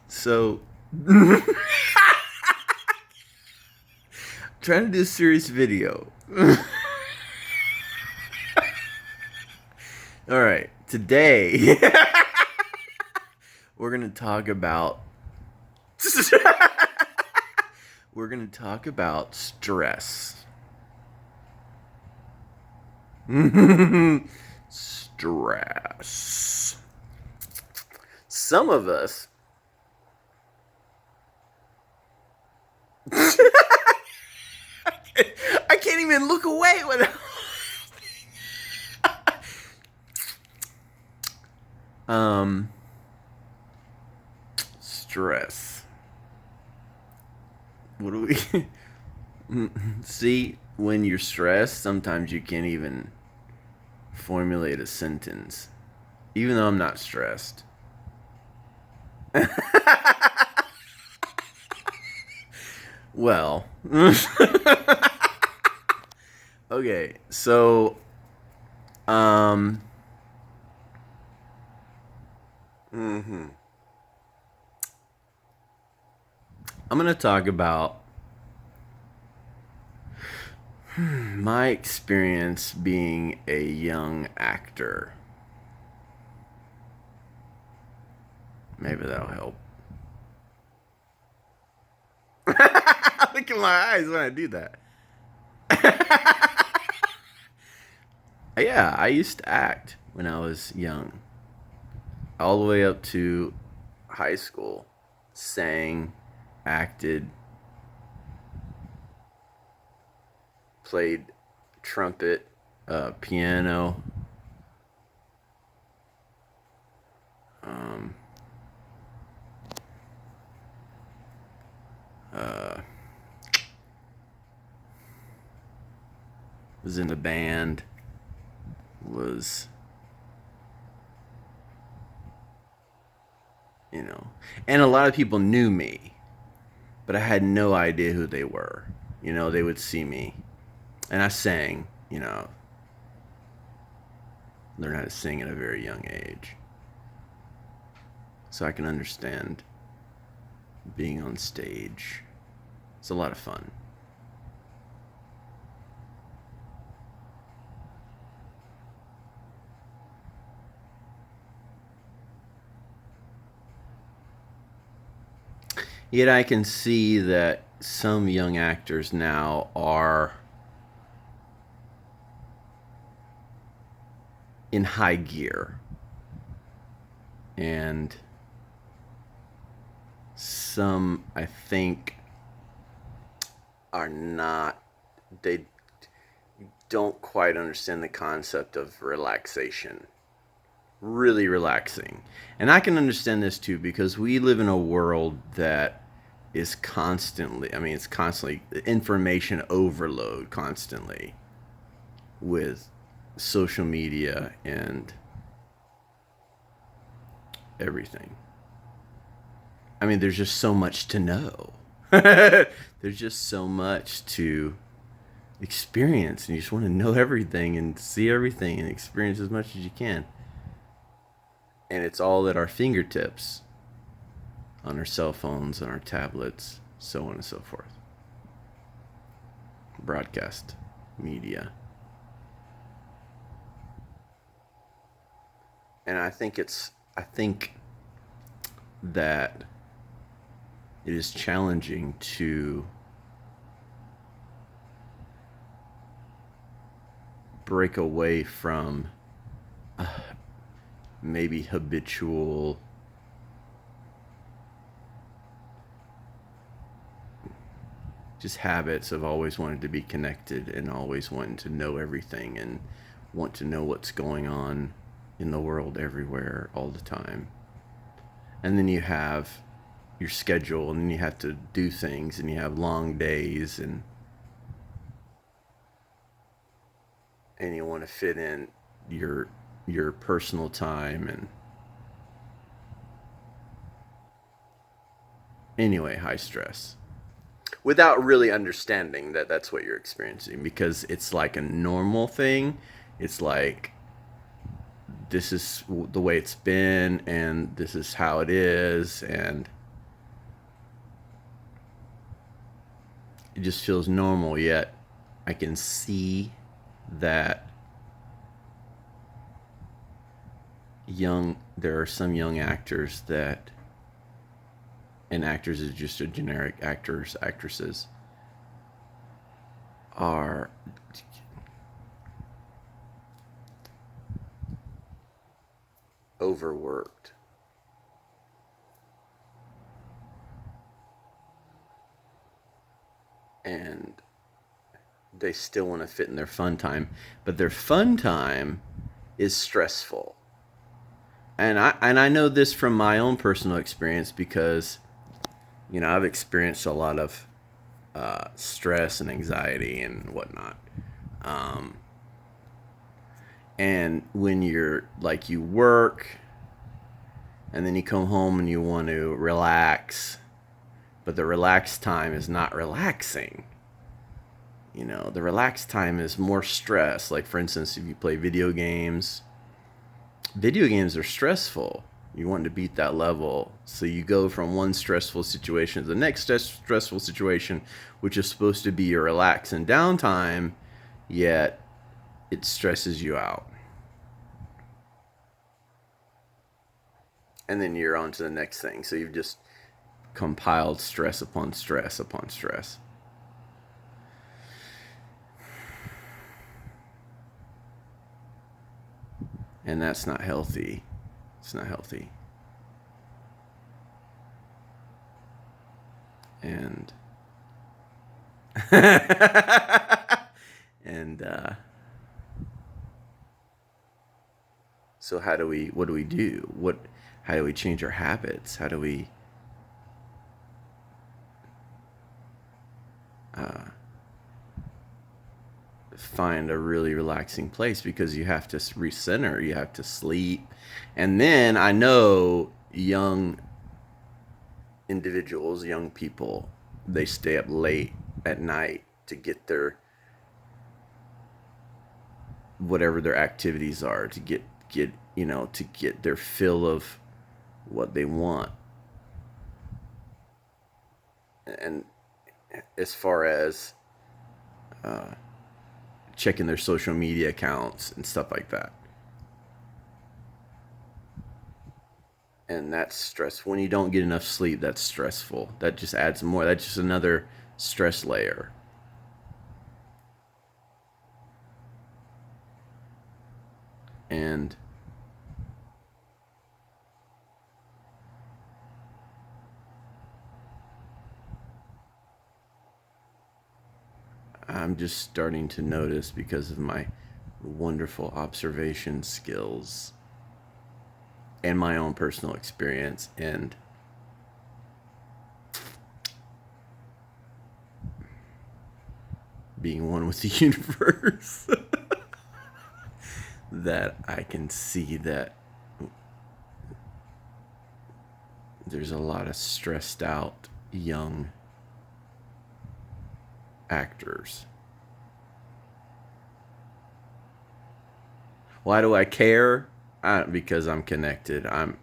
So, trying to do a serious video. All right, today we're gonna talk about stress. Stress. Some of us. I can't even look away without. Stress. What do we see when you're stressed? Sometimes you can't even formulate a sentence, even though I'm not stressed. Well, okay, so um, I'm gonna talk about my experience being a young actor. Maybe that'll help. Look at my eyes when I do that. Yeah, I used to act when I was young, all the way up to high school. Sang, acted, played trumpet, piano. Um, uh, was in the band. Was and a lot of people knew me, but I had no idea who they were. They would see me, and I sang. Learn how to sing at a very young age, so I can understand being on stage. It's a lot of fun. Yet I can see that some young actors now are in high gear, and some, I think, are not. They don't quite understand the concept of relaxation. Really relaxing. And I can understand this too, because we live in a world that is constantly, it's constantly information overload, constantly, with social media and everything. There's just so much to know. There's just so much to experience, and you just want to know everything and see everything and experience as much as you can. And it's all at our fingertips, on our cell phones, on our tablets, so on and so forth. Broadcast media. And I think that it is challenging to break away from maybe habitual just habits of always wanting to be connected and always wanting to know everything and want to know what's going on in the world everywhere all the time. And then you have your schedule, and then you have to do things, and you have long days, and you want to fit in your personal time. And anyway, high stress, without really understanding that that's what you're experiencing, because it's like a normal thing. It's like this is the way it's been, and this is how it is, and it just feels normal. Yet I can see that there are some young actors that, and actors is just a generic actors, actresses, are overworked. And they still want to fit in their fun time, but their fun time is stressful. And I know this from my own personal experience because I've experienced a lot of stress and anxiety and whatnot. Um, and when you're like you work and then you come home and you want to relax, but the relaxed time is not relaxing. The relaxed time is more stress. Like, for instance, if you play video games are stressful. You want to beat that level. So you go from one stressful situation to the next stressful situation, which is supposed to be your relax and downtime, yet it stresses you out. And then you're on to the next thing. So you've just compiled stress upon stress upon stress. And that's not healthy. It's not healthy. And and so what do we do? How do we change our habits? How do we uh, find a really relaxing place? Because you have to recenter, you have to sleep. And then I know young individuals, young people, they stay up late at night to get their whatever their activities are, to get to get their fill of what they want. And as far as uh, checking their social media accounts and stuff like that. And that's stress. When you don't get enough sleep, that's stressful. That just adds more. That's just another stress layer. And I'm just starting to notice, because of my wonderful observation skills and my own personal experience and being one with the universe, that I can see that there's a lot of stressed out young actors. Why do I care? Because I'm connected. I'm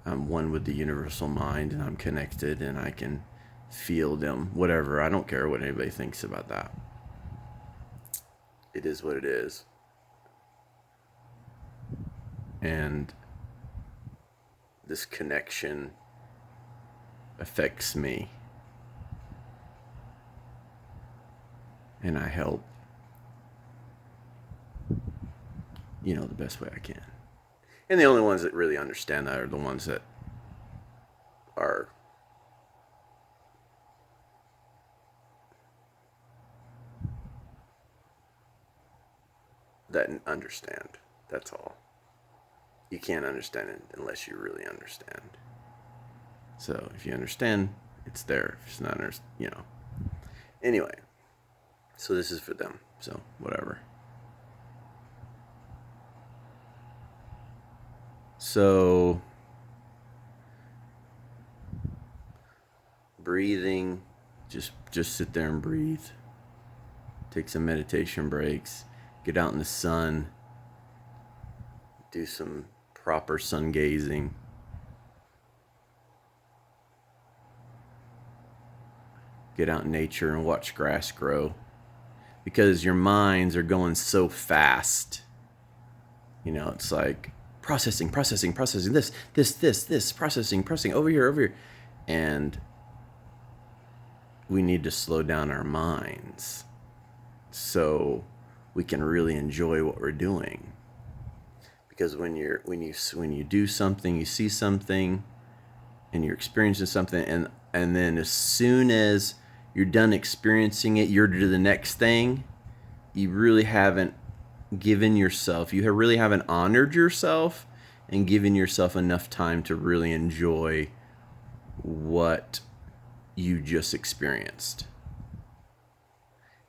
one with the universal mind, and I'm connected, and I can feel them. Whatever. I don't care what anybody thinks about that. It is what it is. And this connection affects me. And I help, the best way I can. And the only ones that really understand that are the ones that are that understand. That's all. You can't understand it unless you really understand. So if you understand, it's there. If it's not, Anyway, so this is for them. So whatever. So breathing, just sit there and breathe. Take some meditation breaks. Get out in the sun. do some proper sun gazing. Get out in nature and watch grass grow. Because your minds are going so fast. You know, it's like processing, this, processing, over here. And we need to slow down our minds so we can really enjoy what we're doing. Because when you do something, you see something, and you're experiencing something, and then as soon as you're done experiencing it, you're to the next thing. You really haven't really haven't honored yourself and given yourself enough time to really enjoy what you just experienced.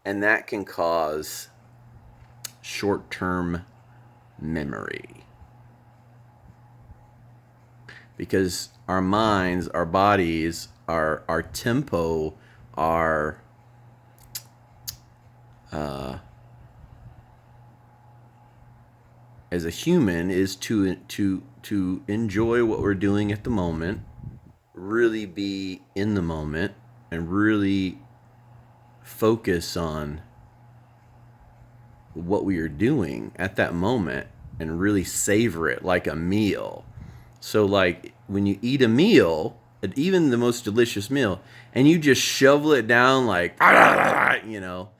And that can cause short-term memory. Because our minds, our bodies, our tempo, our as a human is to enjoy what we're doing at the moment, really be in the moment, and really focus on what we are doing at that moment and really savor it like a meal. So like when you eat a meal, even the most delicious meal, and you just shovel it down like, you know,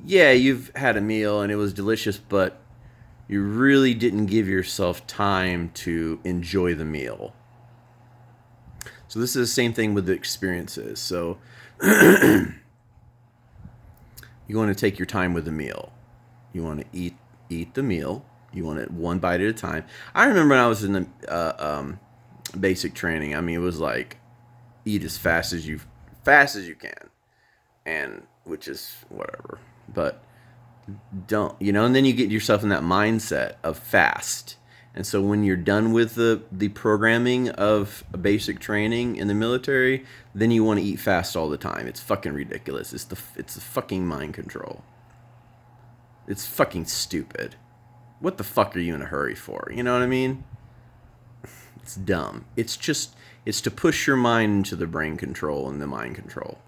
yeah, you've had a meal and it was delicious, but you really didn't give yourself time to enjoy the meal. So this is the same thing with the experiences. So you want to take your time with the meal. You want to eat the meal. You want it one bite at a time. I remember when I was in the basic training. I mean, it was like eat as fast as you can, and which is whatever. But don't, and then you get yourself in that mindset of fast. And so when you're done with the programming of a basic training in the military, then you want to eat fast all the time. It's fucking ridiculous. It's the fucking mind control. It's fucking stupid. What the fuck are you in a hurry for? You know what I mean? It's dumb. It's to push your mind into the brain control and the mind control.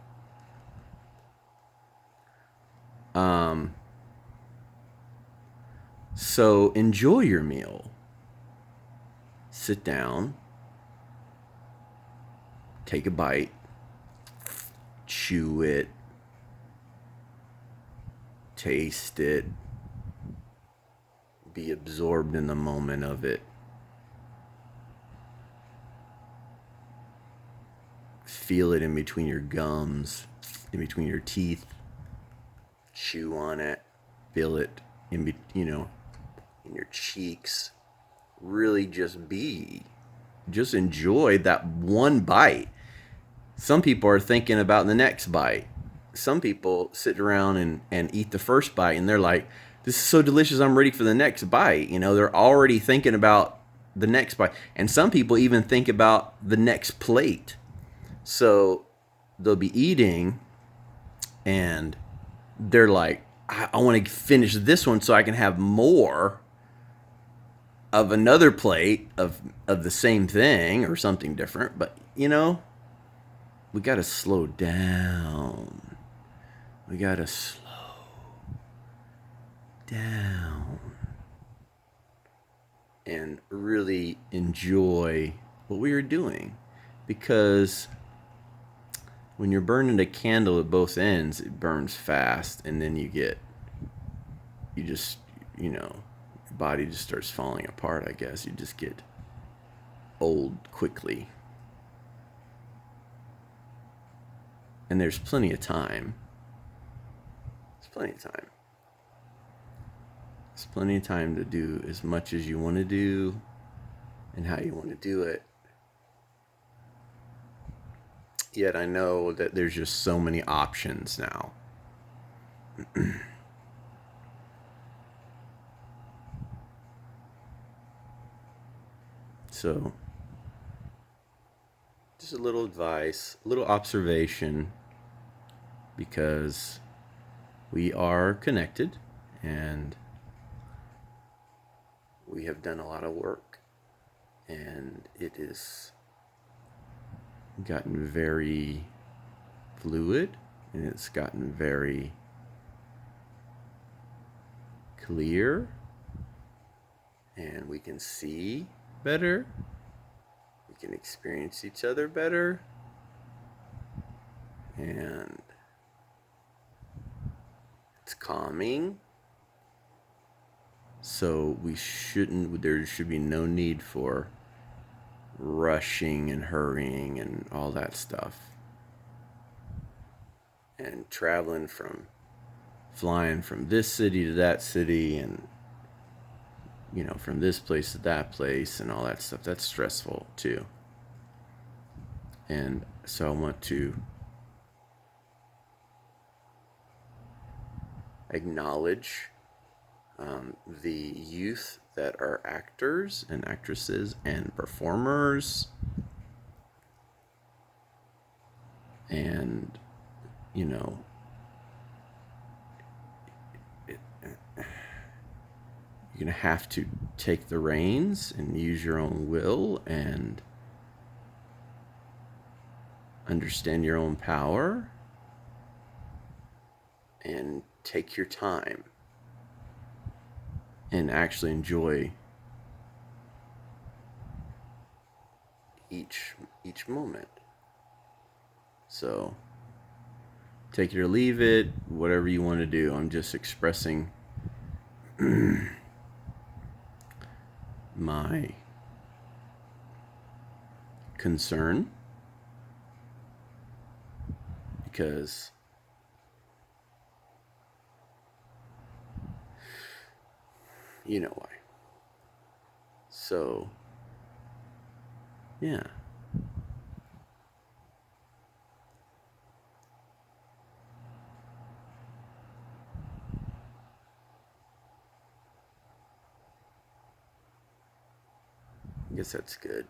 So enjoy your meal. Sit down. Take a bite. Chew it. Taste it. Be absorbed in the moment of it. Feel it in between your gums, in between your teeth. Chew on it. Feel it in your cheeks. Really just enjoy that one bite. Some people are thinking about the next bite. Some people sit around and eat the first bite and they're like, this is so delicious, I'm ready for the next bite. They're already thinking about the next bite. And some people even think about the next plate. So they'll be eating and they're like, I want to finish this one so I can have more of another plate of the same thing or something different. But, we got to slow down. We got to slow down and really enjoy what we are doing. Because when you're burning a candle at both ends, it burns fast, and then your body just starts falling apart, I guess. You just get old quickly. And there's plenty of time. There's plenty of time. There's plenty of time to do as much as you want to do and how you want to do it. Yet I know that there's just so many options now. So, just a little advice, a little observation, because we are connected and we have done a lot of work, and it is gotten very fluid, and it's gotten very clear, and we can see better, we can experience each other better, and it's calming. So there should be no need for rushing and hurrying and all that stuff. And flying from this city to that city, and from this place to that place and all that stuff, that's stressful too. And so I want to acknowledge the youth that are actors and actresses and performers, and you're going to have to take the reins and use your own will and understand your own power and take your time and actually enjoy each moment. So take it or leave it, whatever you want to do. I'm just expressing my concern, because you know why. So, yeah. I guess that's good.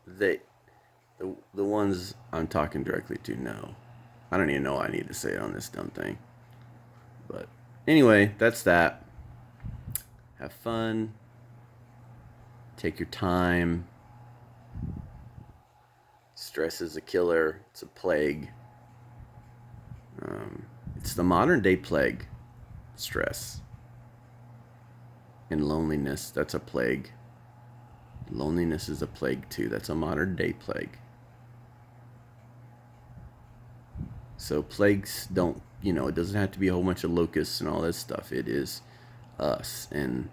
The ones I'm talking directly to know. I don't even know I need to say it on this dumb thing. But anyway, that's that. Have fun. Take your time. Stress is a killer. It's a plague. It's the modern day plague. Stress. And loneliness, that's a plague. Loneliness is a plague too. That's a modern day plague. So plagues don't, it doesn't have to be a whole bunch of locusts and all this stuff. It is us. And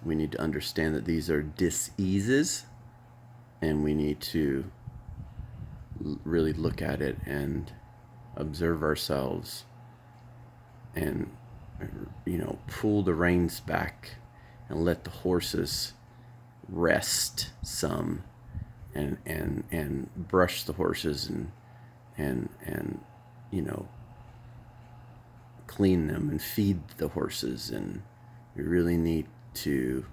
we need to understand that these are diseases, and we need to really look at it and observe ourselves and, pull the reins back and let the horses rest some, and brush the horses and clean them and feed the horses. And we really need to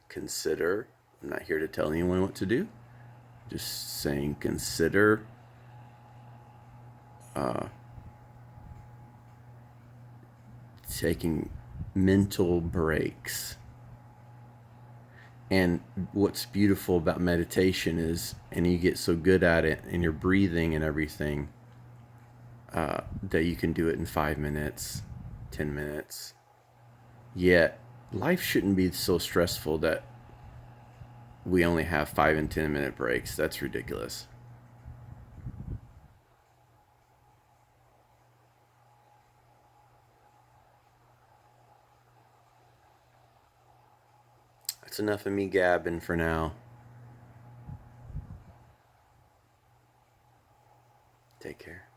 consider, I'm not here to tell anyone what to do, just saying consider taking mental breaks. And what's beautiful about meditation is, and you get so good at it, and your breathing and everything, that you can do it in 5 minutes, 10 minutes. Yet, life shouldn't be so stressful that we only have 5 and 10 minute breaks. That's ridiculous. That's enough of me gabbing for now. Take care.